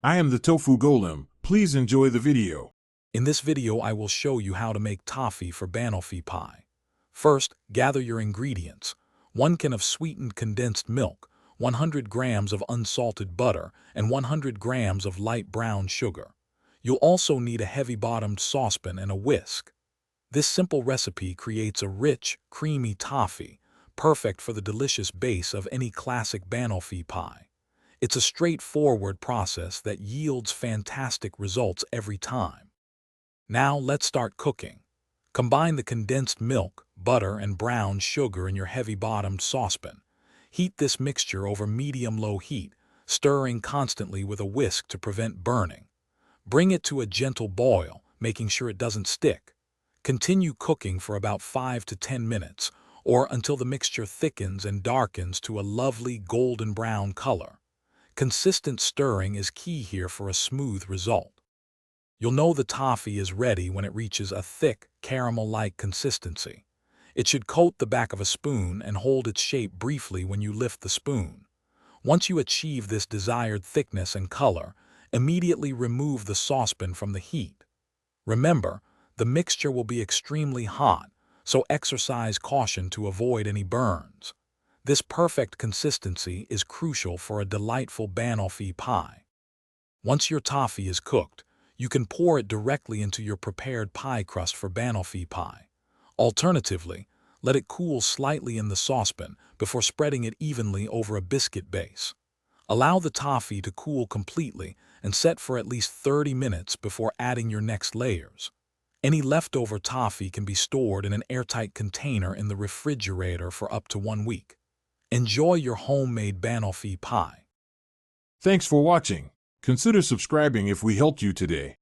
I am the Tofu Golem. Please enjoy the video. In this video, I will show you how to make toffee for banoffee pie. First, gather your ingredients. 1 can of sweetened condensed milk, 100 grams of unsalted butter, and 100 grams of light brown sugar. You'll also need a heavy-bottomed saucepan and a whisk. This simple recipe creates a rich, creamy toffee, perfect for the delicious base of any classic banoffee pie. It's a straightforward process that yields fantastic results every time. Now let's start cooking. Combine the condensed milk, butter, and brown sugar in your heavy-bottomed saucepan. Heat this mixture over medium-low heat, stirring constantly with a whisk to prevent burning. Bring it to a gentle boil, making sure it doesn't stick. Continue cooking for about 5 to 10 minutes, or until the mixture thickens and darkens to a lovely golden brown color. Consistent stirring is key here for a smooth result. You'll know the toffee is ready when it reaches a thick, caramel-like consistency. It should coat the back of a spoon and hold its shape briefly when you lift the spoon. Once you achieve this desired thickness and color, immediately remove the saucepan from the heat. Remember, the mixture will be extremely hot, so exercise caution to avoid any burns. This perfect consistency is crucial for a delightful banoffee pie. Once your toffee is cooked, you can pour it directly into your prepared pie crust for banoffee pie. Alternatively, let it cool slightly in the saucepan before spreading it evenly over a biscuit base. Allow the toffee to cool completely and set for at least 30 minutes before adding your next layers. Any leftover toffee can be stored in an airtight container in the refrigerator for up to 1 week. Enjoy your homemade banoffee pie. Thanks for watching. Consider subscribing if we helped you today.